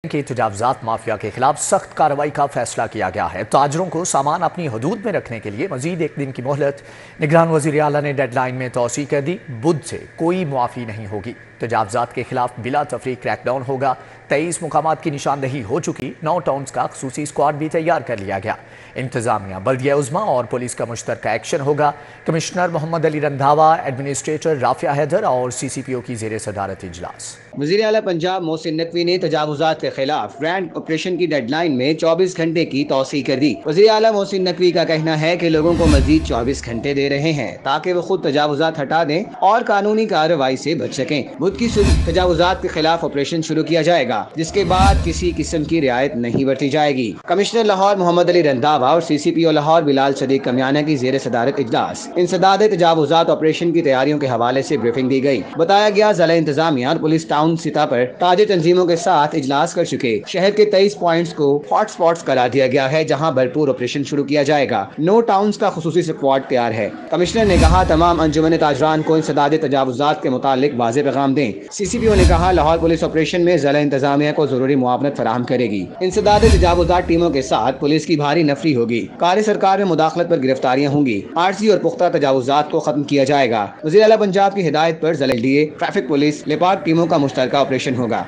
के तजावुज़ात माफिया के खिलाफ सख्त कार्रवाई का फैसला किया गया है। ताजरों को सामान अपनी हदूद में रखने के लिए मजीद एक दिन की मोहलत। निगरान वज़ीर आला ने डेडलाइन में तोसी कर दी। बुध से कोई मुआफ़ी नहीं होगी। तजावुज़ात के खिलाफ बिला तफरीक क्रैकडाउन होगा। 23 मुकामात की निशानदही हो चुकी। 9 टाउन्स का खसूसी स्क्वाड भी तैयार कर लिया गया। इंतजामिया, बल्दिया उज़्मा और पुलिस का मुश्तरका एक्शन होगा। कमिश्नर मोहम्मद अली रंधावा, एडमिनिस्ट्रेटर राफिया हैदर और CCPO की ज़ेर सदारत इजलास। वज़ीर आला पंजाब मोहसिन नकवी ने तजावुज़ात के खिलाफ ग्रैंड ऑपरेशन की डेडलाइन में 24 घंटे की तौसी कर दी। वज़ीर आला मोहसिन नकवी का कहना है कि लोगों को मजीद 24 घंटे दे रहे हैं ताकि वो खुद तजावुज़ात हटा दें और कानूनी कार्रवाई से बच सकें। बुध की तजावुज़ात के खिलाफ ऑपरेशन शुरू किया जाएगा, जिसके बाद किसी किस्म की रियायत नहीं बरती जाएगी। कमिश्नर लाहौर मोहम्मद अली रंधावा और CCPO लाहौर बिलाल सदीक कमियाना की ज़ेर सदारत इजलास। इंसदाद तजावुज़ात ऑपरेशन की तैयारियों के हवाले से ब्रीफिंग दी गई। बताया गया ज़िला इंतजामिया और पुलिस टाउन सिता पर ताज़ा तंजीमों के साथ इजलास कर चुके शहर के 23 पॉइंट्स को हॉट स्पॉट्स करार दिया गया है, जहां भरपूर ऑपरेशन शुरू किया जाएगा। 9 टाउन्स का खुसूसी स्क्वाड तैयार है। कमिश्नर ने कहा तमाम अंजुमन ताजरान को इंसदाद तजावुज़ात के मुतालिक वाज़ेह पैगाम दें। CCPO ने कहा लाहौर पुलिस ऑपरेशन में ज़िला इंतजामिया को जरूरी मुआवनत फराहम करेगी। इंसदाद तजावुज़ात टीमों के साथ पुलिस की भारी नफरी होगी। कारी सरकार में मुदाखलत पर गिरफ्तारियां होंगी। RC और पुख्ता तजावुज़ात को खत्म किया जाएगा। वज़ीर आला पंजाब की हिदायत पर ज़िला LDA, ट्रैफिक पुलिस, लेपार्क टीमों का मुश्तरका ऑपरेशन होगा।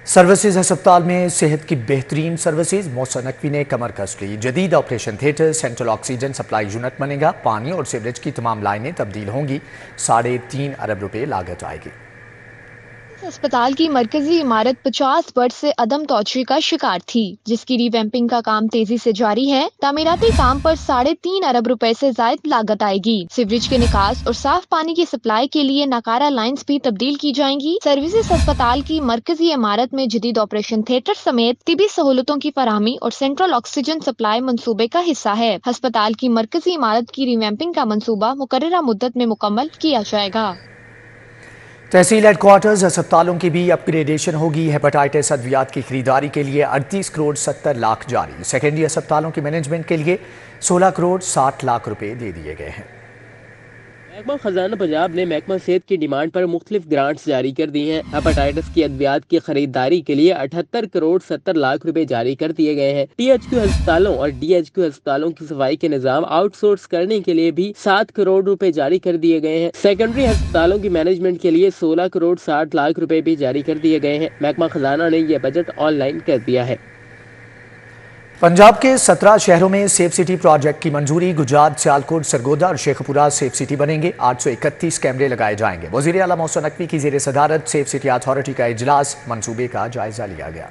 सर्विसेज अस्पताल में सेहत की बेहतरीन सर्विसेज। मोहसिन नकवी ने कमर कस ली। जदीद operation theatre, central oxygen supply unit बनेगा। पानी और सीवरेज की तमाम लाइनें तब्दील होंगी। 3.5 अरब रुपए लागत आएगी। अस्पताल की मरकजी इमारत 50 वर्ष से अदम तोड़ने का शिकार थी, जिसकी रिवैम्पिंग का काम तेजी से जारी है। तामीराती काम पर 3.5 अरब रुपए से जायद लागत आएगी। सीवरेज के निकास और साफ पानी की सप्लाई के लिए नकारा लाइंस भी तब्दील की जाएंगी। सर्विसेज अस्पताल की मरकजी इमारत में जदीद ऑपरेशन थिएटर समेत तिबी सहूलतों की फराहमी और सेंट्रल ऑक्सीजन सप्लाई मंसूबे का हिस्सा है। अस्पताल की मरकजी इमारत की रिवैम्पिंग का मंसूबा मुकर्ररा मुद्दत में मुकम्मल किया जाएगा। तहसील हेडक्वार्टर्स अस्पतालों की भी अपग्रेडेशन होगी। हेपेटाइटिस अद्वियात की खरीदारी के लिए 38 करोड़ 70 लाख जारी। सेकेंडरी अस्पतालों के मैनेजमेंट के लिए 16 करोड़ 60 लाख रुपए दे दिए गए हैं। महकमा खजाना पंजाब ने महकमा सेहत की डिमांड पर मुख्तलिफ ग्रांट्स जारी कर दी हैं। हेपेटाइटिस की अद्वियात की खरीदारी के लिए 78 करोड़ 70 लाख रुपए जारी कर दिए गए हैं। THQ अस्पतालों और DHQ अस्पतालों की सफाई के निजाम आउटसोर्स करने के लिए भी 7 करोड़ रुपए जारी कर दिए गए हैं। सेकेंडरी अस्पतालों की मैनेजमेंट के लिए 16 करोड़ 60 लाख रुपए भी जारी कर दिए गए हैं। महकमा खजाना ने यह बजट ऑनलाइन कर दिया है। पंजाब के 17 शहरों में सेफ सिटी प्रोजेक्ट की मंजूरी। गुजरात, सियालकोट, सरगोदा और शेखपुरा सेफ सिटी बनेंगे। 831 कैमरे लगाए जाएंगे। वज़ीर आला मोहसिन नकवी की ज़ेर सदारत सेफ सिटी अथॉरिटी का इजलास। मंसूबे का जायजा लिया गया।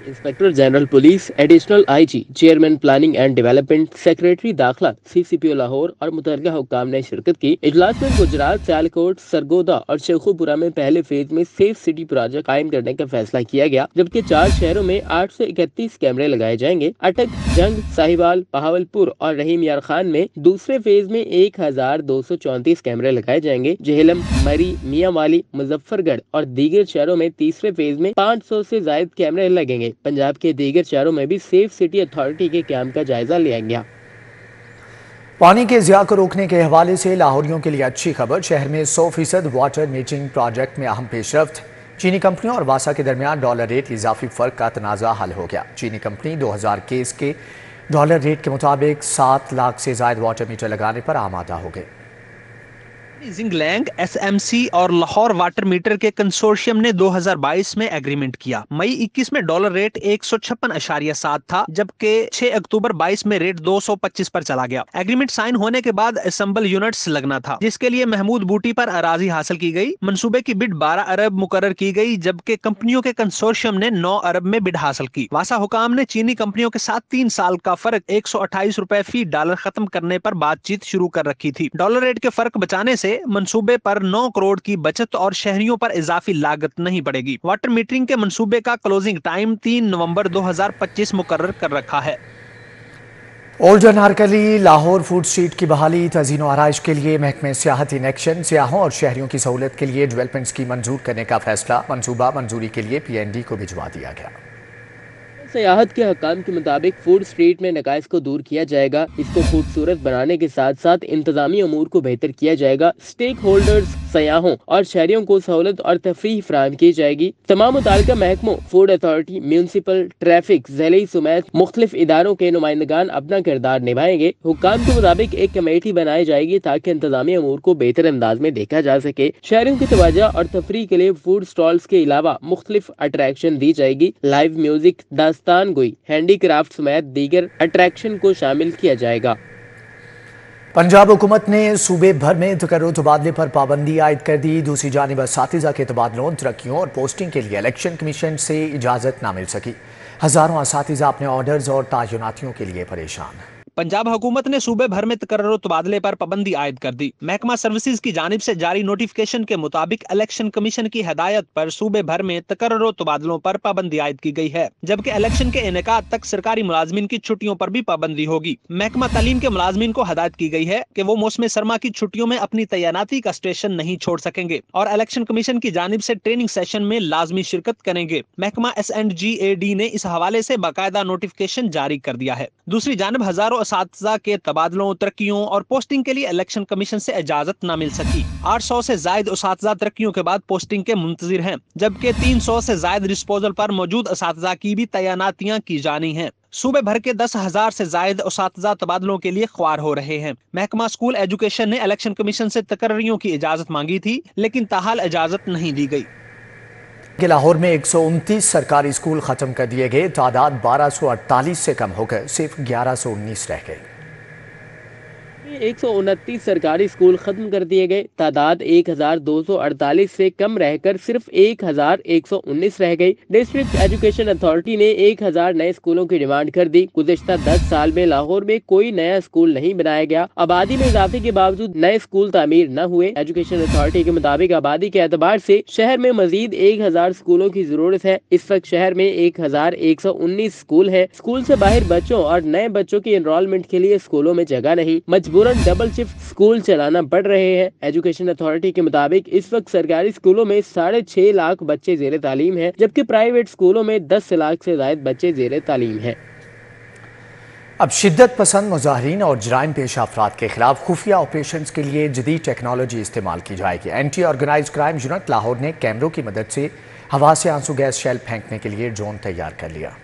Inspector general police, additional IG, chairman planning and development, secretary दाखिला, CCPO लाहौर और मुतल्लिका हुक्काम ने शिरकत की। इजलास में गुजरात, सियालकोट, सरगोदा और शेखुपुरा में पहले फेज में सेफ सिटी प्रोजेक्ट कायम करने का फैसला किया गया, जबकि 4 शहरों में 831 कैमरे लगाए जाएंगे। अटक, जंग, साहिवाल, बहावलपुर और रहीम यार खान में दूसरे फेज में 1234 कैमरे लगाए जाएंगे। जेहलम, मरी, मियांवाली, मुजफ्फरगढ़ और दीगर शहरों में तीसरे फेज में 500 से ज्यादा कैमरे लगेंगे। पंजाब के दीगर शहरों में भी सेफ सिटी अथॉरिटी के काम का जायजा लिया गया। पानी के ज़िया को रोकने के हवाले से लाहौरियों के लिए अच्छी खबर। शहर में 100% वाटर मीटरिंग प्रोजेक्ट में अहम पेशरफ्त। चीनी कंपनियों और वासा के दरमियान डॉलर रेट इजाफी फ़र्क का तनाज़ा हल हो गया। चीनी कंपनी 2000 केस के डॉलर रेट के मुताबिक 7 लाख से ज़ायद वाटर मीटर लगाने पर आमादा हो गए। जिंगलैंग, SMC और लाहौर वाटर मीटर के कंसोर्शियम ने 2022 में एग्रीमेंट किया। मई 21 में डॉलर रेट 156.7 था, जबकि 6 अक्टूबर 22 में रेट 225 पर चला गया। एग्रीमेंट साइन होने के बाद असेंबल यूनिट्स लगना था, जिसके लिए महमूद बूटी पर अराजी हासिल की गई। मंसूबे की बिड 12 अरब मुकर्रर की गई, जबकि कंपनियों के कंसोर्शियम ने 9 अरब में बिड हासिल की। वासा हुकाम ने चीनी कंपनियों के साथ 3 साल का फर्क 128 रुपए फी डॉलर खत्म करने पर बातचीत शुरू कर रखी थी। डॉलर रेट के फर्क बचाने से मंसूबे पर 9 करोड़ की बचत और शहरियों पर इजाफी लागत नहीं पड़ेगी। वाटर मीटरिंग के मंसूबे का क्लोजिंग टाइम 3 नवंबर 2025 मुकर्रर कर रखा है। Old Anarkali Lahore food street की बहाली तज़ीन व आराइश के लिए महकमे सियाहत इन एक्शन। सियाहों और शहरियों की सहूलत के लिए डेवलपमेंट स्कीम मंजूर करने का फैसला। मंसूबा मंजूरी के लिए PND को भिजवा दिया गया। सियाहत के हकाम के मुताबिक फूड स्ट्रीट में नकाइस को दूर किया जाएगा। इसको खूबसूरत बनाने के साथ साथ इंतजामी अमूर को बेहतर किया जाएगा। स्टेक होल्डर्स सयाहों और शहरियों को सहूलत और तफरीह फराहम की जाएगी। तमाम मुताल्लिका महकमों, फूड अथॉरिटी, म्यूनसिपल, ट्रैफिक, ज़िले समेत मुख्तलिफ इदारों के नुमाइंदगान अपना किरदार निभाएंगे। हुक्काम के मुताबिक एक कमेटी बनाई जाएगी ताकि इंतजामी अमूर को बेहतर अंदाज में देखा जा सके। शहरियों की तवज्जो और तफरीह के लिए फूड स्टॉल्स के अलावा मुख्तलिफ अट्रैक्शन दी जाएगी। लाइव म्यूजिक, दास्तान गोई, हैंडी क्राफ्ट समेत दीगर अट्रैक्शन को शामिल किया जाएगा। पंजाब हुकूमत ने सूबे भर में तकर्रुर तबादले पर पाबंदी आयद कर दी। दूसरी जानिब असातिज़ा के तबादलों, तरक्कियों और पोस्टिंग के लिए इलेक्शन कमीशन से इजाज़त ना मिल सकी। हज़ारों असातिज़ा अपने ऑर्डर्स और तायुनातियों के लिए परेशान। पंजाब हुकूमत ने सूबे भर में तकर्रुर तबादले पर पाबंदी आयद कर दी। महकमा सर्विसेज की जानिब से जारी नोटिफिकेशन के मुताबिक इलेक्शन कमीशन की हदायत पर सूबे भर में तकर्रुर तबादलों पर पाबंदी आयद की गई है, जबकि इलेक्शन के इनेकाद तक सरकारी मुलाजमीन की छुट्टियों पर भी पाबंदी होगी। महकमा तालीम के मुलाजमीन को हदायत की गई है कि वो मौसम सरमा की छुट्टियों में अपनी तैनाती का स्टेशन नहीं छोड़ सकेंगे और इलेक्शन कमीशन की जानिब से ट्रेनिंग सेशन में लाजमी शिरकत करेंगे। महकमा SNGAD ने इस हवाले से बाकायदा नोटिफिकेशन जारी कर दिया है। दूसरी जानिब हजारों असातिज़ा के तबादलों, तरक्कियों और पोस्टिंग के लिए इलेक्शन कमीशन से इजाजत न मिल सकी। 800 से जायद असातिज़ा तरक्कियों के बाद पोस्टिंग के मुंतजिर हैं, जबकि 300 से जायद डिस्पोजल पर मौजूद असातिज़ा की भी तैनातियां की जानी हैं। सूबे भर के 10,000 से जायद असातिज़ा तबादलों के लिए ख्वार हो रहे हैं। महकमा स्कूल एजुकेशन ने इलेक्शन कमीशन से तकर्रियों की इजाजत मांगी थी, लेकिन ताहाल इजाजत नहीं दी गई। लाहौर में 129 सरकारी स्कूल खत्म कर दिए गए। तादाद 1248 से कम होकर सिर्फ 1119 रह गई। 129 सरकारी स्कूल खत्म कर दिए गए। तादाद 1248 से कम रहकर सिर्फ 1119 रह गई। डिस्ट्रिक्ट एजुकेशन अथॉरिटी ने 1000 नए स्कूलों की डिमांड कर दी। गुज़िश्ता 10 साल में लाहौर में कोई नया स्कूल नहीं बनाया गया। आबादी में इजाफे के बावजूद नए स्कूल तामीर न हुए। एजुकेशन अथॉरिटी के मुताबिक आबादी के एतबार से शहर में मजीद 1000 स्कूलों की जरूरत है। इस वक्त शहर में 1119 स्कूल है। स्कूल से बाहर बच्चों और नए बच्चों की एनरोलमेंट के लिए स्कूलों में जगह नहीं। मजबूरन डबल शिफ्ट स्कूल चलाना पड़ रहे हैं। एजुकेशन अथॉरिटी के मुताबिक इस वक्त सरकारी स्कूलों में 6.5 लाख बच्चे ज़ेरे तालीम हैं, जबकि प्राइवेट स्कूलों में 10 लाख से ज्यादा बच्चे ज़ेरे तालीम हैं। अब शिद्दत पसंद मुजाहिरीन और जराइम पेशा अफराद के खिलाफ खुफिया ऑपरेशन के लिए जदीद टेक्नोलॉजी इस्तेमाल की जाएगी। Anti organised crime unit Lahore ने कैमरों की मदद से हवा से आंसू गैस शेल फेंकने के लिए ड्रोन तैयार कर लिया।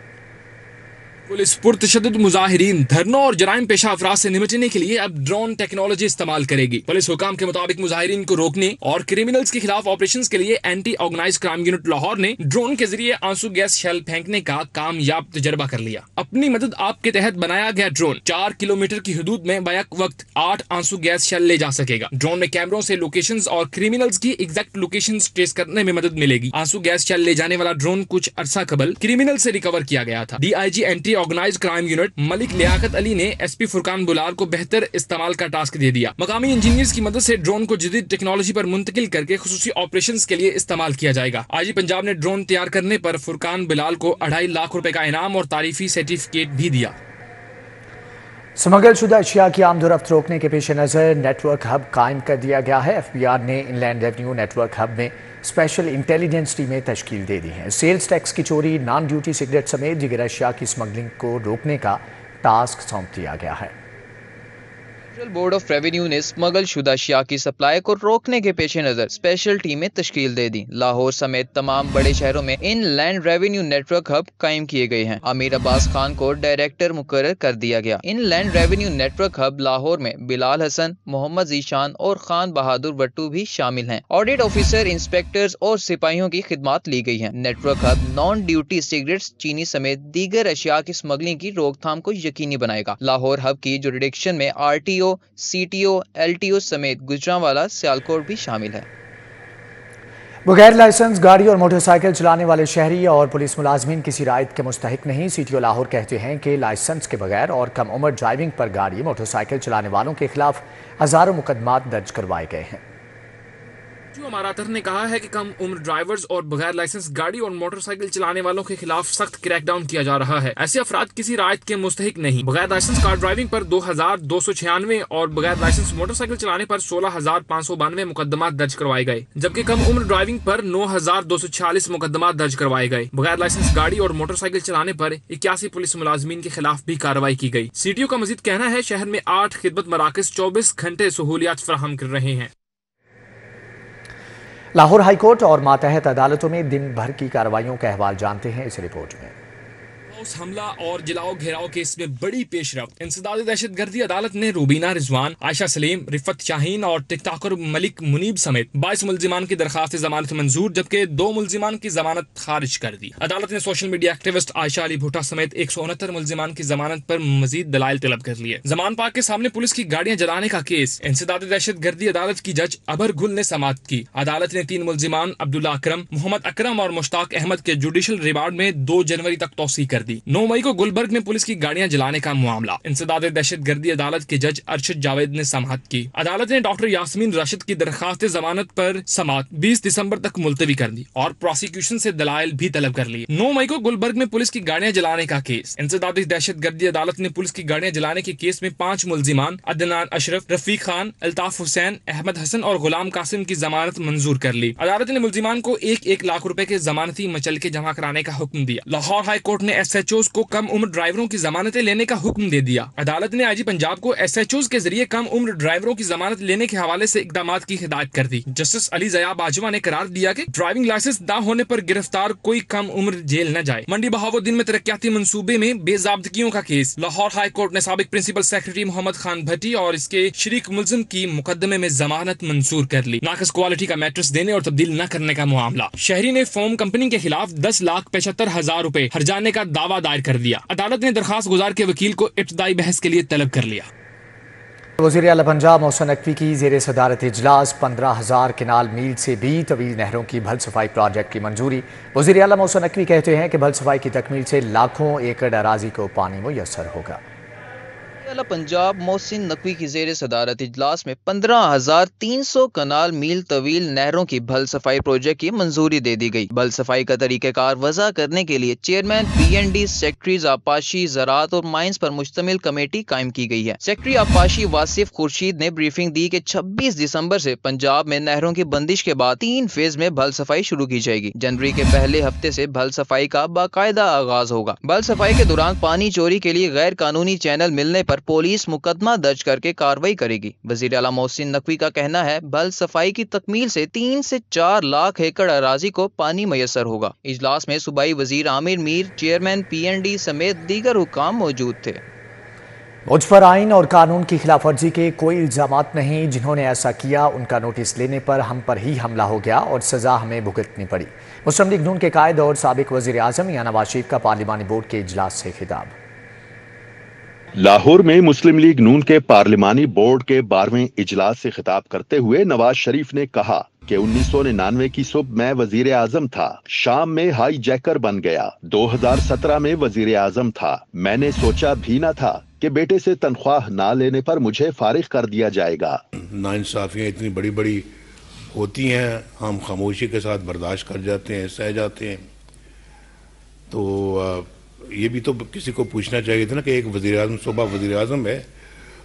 पुलिस पुरतशद्दुद मुजाहिरीन, धरनों और जराइम पेशा अफराद से निपटने के लिए अब ड्रोन टेक्नोलॉजी इस्तेमाल करेगी। पुलिस हुकाम के मुताबिक मुजाहिरीन को रोकने और क्रिमिनल्स के खिलाफ ऑपरेशंस के लिए anti organised crime unit Lahore ने ड्रोन के जरिए आंसू गैस शेल फेंकने का कामयाब तजर्बा कर लिया। अपनी मदद आप के तहत बनाया गया ड्रोन 4 किलोमीटर की हदूद में बैक वक्त 8 आंसू गैस शेल ले जा सकेगा। ड्रोन में कैमरों से लोकेशंस और क्रिमिनल्स की एग्जैक्ट लोकेशंस ट्रेस करने में मदद मिलेगी। आंसू गैस शेल ले जाने वाला ड्रोन कुछ अरसा कबल क्रिमिनल से रिकवर किया गया था। DIG anti organised crime unit Malik Liaquat Ali ने SP फुरकान बुलार को बेहतर इस्तेमाल का टास्क दे दिया। मकामी इंजीनियर्स की मदद से ड्रोन को जदीद टेक्नोलॉजी पर मुंतकिल करके खुसूसी ऑपरेशंस के लिए इस्तेमाल किया जाएगा। IG पंजाब ने ड्रोन तैयार करने पर फुरकान बिलाल को 2.5 लाख रुपए का इनाम और तारीफी सर्टिफिकेट भी दिया। स्मगल शुदा अशिया की आमदोरफ्त रोकने के पेश नज़र नेटवर्क हब कायम कर दिया गया है। FBR ने इनलैंड रेवेन्यू नेटवर्क हब में स्पेशल इंटेलिजेंस टीमें तश्कील दे दी हैं। सेल्स टैक्स की चोरी, नॉन ड्यूटी सिगरेट समेत दीगर अशिया की स्मगलिंग को रोकने का टास्क सौंप दिया गया है। बोर्ड ऑफ रेवेन्यू ने स्मगल शुदा अशिया की सप्लाई को रोकने के पेश नजर स्पेशल टीमें तश्कील दे दी। लाहौर समेत तमाम बड़े शहरों में इन लैंड रेवेन्यू नेटवर्क हब कायम किए गए हैं। अमीर अब्बास खान को डायरेक्टर मुकर्रर कर दिया गया। इन land revenue network hub Lahore में बिलाल हसन, मोहम्मद जीशान और खान बहादुर वट्टू भी शामिल हैं। ऑडिट ऑफिसर, इंस्पेक्टर्स और सिपाहियों की खिदमत ली गई है। Network hub non duty cigarettes, चीनी समेत दीगर अशिया की स्मगलिंग की रोकथाम को यकीनी बनाएगा। लाहौर हब की जुरिडिक्शन में RTO, CTO, LTO समेत गुजरांवाला, सियालकोट भी शामिल है। बगैर लाइसेंस गाड़ी और मोटरसाइकिल चलाने वाले शहरी और पुलिस मुलाजमीन किसी रायत के मुस्तहिक नहीं। CTO लाहौर कहते हैं कि लाइसेंस के बगैर और कम उम्र ड्राइविंग पर गाड़ी मोटरसाइकिल चलाने वालों के खिलाफ हजारों मुकदमात दर्ज करवाए गए हैं। अमारातर ने कहा है कि कम उम्र ड्राइवर्स और बगैर लाइसेंस गाड़ी और मोटरसाइकिल चलाने वालों के खिलाफ सख्त क्रैकडाउन किया जा रहा है। ऐसे अफराद किसी रायत के मुस्तहिक नहीं। बगैर लाइसेंस कार ड्राइविंग पर 2296 और बगैर लाइसेंस मोटरसाइकिल चलाने पर 16,592 मुकदमात दर्ज करवाए गए, जबकि कम उम्र ड्राइविंग पर 9,246 मुकदमात दर्ज करवाए गए। बगैर लाइसेंस गाड़ी और मोटरसाइकिल चलाने पर 81 पुलिस मुलाजमीन के खिलाफ भी कार्रवाई की गई। CTO का मजीद कहना है शहर में 8 खिदमत मराकज 24 घंटे सहूलियात फराहम कर रहे हैं। लाहौर हाईकोर्ट और मातहत अदालतों में दिन भर की कार्रवाइयों का अहवाल जानते हैं इस रिपोर्ट में। हमला और जलाओ घेराव केस में बड़ी पेशरफ्त। इंसदाद दहशतगर्दी अदालत ने रूबीना रिजवान, आयशा सलीम, रिफत शाहीन और टिकटॉकर मलिक मुनीब समेत 22 मुल्जिमान की दरखास्त जमानत मंजूर, जबकि 2 मुल्जिमान की जमानत खारिज कर दी। अदालत ने social media activist Ayesha Ali भुट्टा समेत 169 मुल्जिमान की जमानत पर मजीद दलाइल तलब कर लिए। जमान पाक के सामने पुलिस की गाड़ियां जलाने का केस। इंसदाद दहशतगर्दी अदालत की जज अबर गुल ने समाअत की। अदालत ने 3 मुल्जिमान अब्दुल्ला अकरम, मोहम्मद अकरम और मुश्ताक अहमद के जुडिशल रिमांड में 2 जनवरी तक तौसीह कर दी। 9 मई को गुलबर्ग में पुलिस की गाड़ियां जलाने का मामला। इंसदाद दहशतगर्दी अदालत के जज अरशद जावेद ने समाअत की। अदालत ने डॉक्टर यास्मीन राशिद की दरखास्त जमानत पर समाअत 20 दिसंबर तक मुलतवी कर दी और प्रोसिक्यूशन से दलाइल भी तलब कर लिए। 9 मई को गुलबर्ग में पुलिस की गाड़ियां जलाने का केस। इंसदाद दहशतगर्दी अदालत ने पुलिस की गाड़ियां जलाने के केस में 5 मुल्जिमान अदनान अशरफ, रफीक खान, अल्ताफ हुसैन, अहमद हसन और गुलाम कासिम की जमानत मंजूर कर ली। अदालत ने मुल्जिमान को 1-1 लाख रुपए के जमानती मचलके जमा कराने का हुक्म दिया। लाहौर हाई कोर्ट ने SHOs को कम उम्र ड्राइवरों की जमानतें लेने का हुक्म दे दिया। अदालत ने IG पंजाब को SHOs के जरिए कम उम्र ड्राइवरों की जमानत लेने के हवाले से इकदामात की हिदायत कर दी। जस्टिस अली ज़या बाजवा ने करार दिया कि ड्राइविंग लाइसेंस न होने पर गिरफ्तार कोई कम उम्र जेल न जाए। मंडी बहावुद्दीन में तरक्याती मंसूबे में बेज़ाब्तगियों का केस। लाहौर हाई कोर्ट ने साबिक प्रिंसिपल सेक्रेटरी मोहम्मद खान भट्टी और इसके शरीक मुल्जिम की मुकदमे में जमानत मंजूर कर ली। नाकस क्वालिटी का मैट्रेस देने और तब्दील न करने का मामला। शहरी ने फोम कंपनी के खिलाफ 10,75,000 रुपए हर्जाने का दावा दायर कर दिया। अदालत ने दरखास्त गुजार के वकील को इब्तदाई बहस के लिए तलब कर लिया। वज़ीर आला पंजाब मोहसिन नकवी की ज़ेर सदारत इजलास 15,000 किनाल मील से भी तवील नहरों की भल सफाई प्रोजेक्ट की मंजूरी। वज़ीर आला मोहसिन नकवी कहते हैं कि भल सफाई की तकमील से लाखों एकड़ अराजी को पानी मुयस्सर होगा। पंजाब मोहसिन नकवी की ज़ेर सदारत इजलास में 15,300 कनाल मील तवील नहरों की भल सफाई प्रोजेक्ट की मंजूरी दे दी गई। भल सफाई का तरीक़ाकार वज़ा करने के लिए चेयरमैन PND सेक्रेटरीज आपाशी, ज़राअत और माइंस पर मुश्तमिल कमेटी कायम की गई है। सेक्रेटरी आपाशी वासिफ खुर्शीद ने ब्रीफिंग दी कि 26 दिसंबर से पंजाब में नहरों की बंदिश के बाद 3 फेज में भल सफाई शुरू की जाएगी। जनवरी के पहले हफ्ते से भल सफाई का बाकायदा आगाज होगा। भल सफाई के दौरान पानी चोरी के लिए गैर कानूनी चैनल मिलने पर पुलिस मुकदमा दर्ज करके कार्रवाई करेगी। वज़ीर आला मोहसिन नकवी का कहना है भल सफाई की तकमील से 3 से 4 लाख एकड़ अराजी को पानी मयसर होगा। इजलास में सूबाई वजीर आमिर मीर, चेयरमैन PND समेत दीगर हुक्काम मौजूद थे। मुझ पर आइन और कानून की खिलाफ वर्जी के कोई इल्जामात नहीं। जिन्होंने ऐसा किया उनका नोटिस लेने पर हम पर ही हमला हो गया और सजा हमें भुगतनी पड़ी। मुस्लिम लीग नून के कायद और साबिक वज़ीर आज़म मियां नवाज शरीफ का पार्लिमानी बोर्ड के इजलास से खिताब। लाहौर में मुस्लिम लीग नून के पार्लिमानी बोर्ड के 12वें इजलास से खिताब करते हुए नवाज शरीफ ने कहा कि 1999 की सुबह मैं वजीर आजम था, शाम में हाई जैकर बन गया, 2017 में वजीर आजम था। मैंने सोचा भी न था कि बेटे से तनख्वाह ना लेने पर मुझे फारिग कर दिया जाएगा। नाइंसाफियाँ इतनी बड़ी बड़ी होती हैं, हम खामोशी के साथ बर्दाश्त कर जाते हैं, सह जाते हैं। तो ये भी तो किसी को पूछना चाहिए था ना कि एक वज़ीर आज़म सुबह वज़ीर आज़म है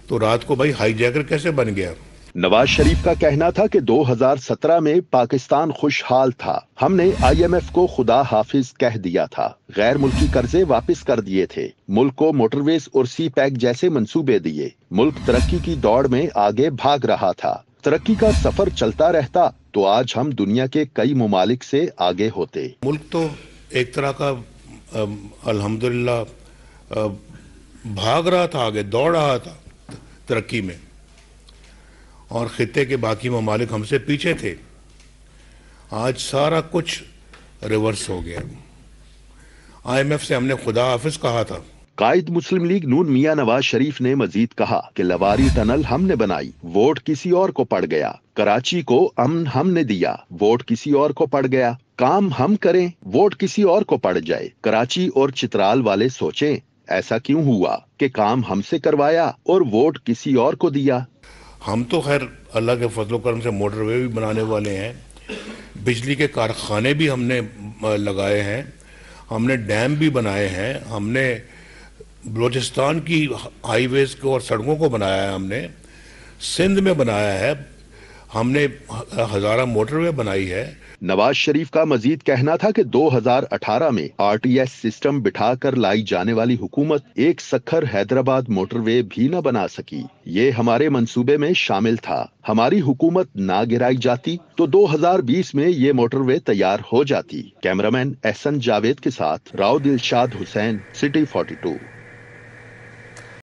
तो रात को भाई हाई जैकर कैसे बन गया। नवाज शरीफ का कहना था कि 2017 में पाकिस्तान खुशहाल था, हमने IMF को खुदा हाफिज कह दिया था, गैर मुल्की कर्जे वापस कर दिए थे, मुल्क को मोटरवेज और CPEC जैसे मंसूबे दिए, मुल्क तरक्की की दौड़ में आगे भाग रहा था। तरक्की का सफर चलता रहता तो आज हम दुनिया के कई ममालिक से आगे होते। मुल्क तो एक तरह का अल्हम्दुलिल्लाह भाग रहा था, आगे दौड़ रहा था तरक्की में, और खित्ते के बाकी ममालिक हमसे पीछे थे। आज सारा कुछ रिवर्स हो गया। IMF से हमने खुदा हाफिज कहा था। कायद मुस्लिम लीग नून मियां नवाज शरीफ ने मजीद कहा कि लवारी टनल हमने बनाई, वोट किसी और को पड़ गया। कराची को अमन हमने दिया, वोट किसी और को पड़ गया। काम हम करें, वोट किसी और को पड़ जाए। कराची और चित्राल वाले सोचें ऐसा क्यों हुआ कि काम हमसे करवाया और वोट किसी और को दिया। हम तो खैर अल्लाह के फजलो करम से मोटरवे भी बनाने वाले हैं, बिजली के कारखाने भी हमने लगाए हैं, हमने डैम भी बनाए हैं, हमने बलूचिस्तान की हाईवेज को और सड़कों को बनाया है, हमने सिंध में बनाया है, हमने हज़ारा मोटरवे बनाई है। नवाज शरीफ का मजीद कहना था कि 2018 में RTS सिस्टम बिठा कर लाई जाने वाली हुकूमत एक सखर हैदराबाद मोटरवे भी न बना सकी। ये हमारे मंसूबे में शामिल था। हमारी हुकूमत ना गिराई जाती तो 2020 में ये मोटरवे तैयार हो जाती। कैमरामैन एहसन जावेद के साथ राव दिलशाद हुसैन, सिटी 42।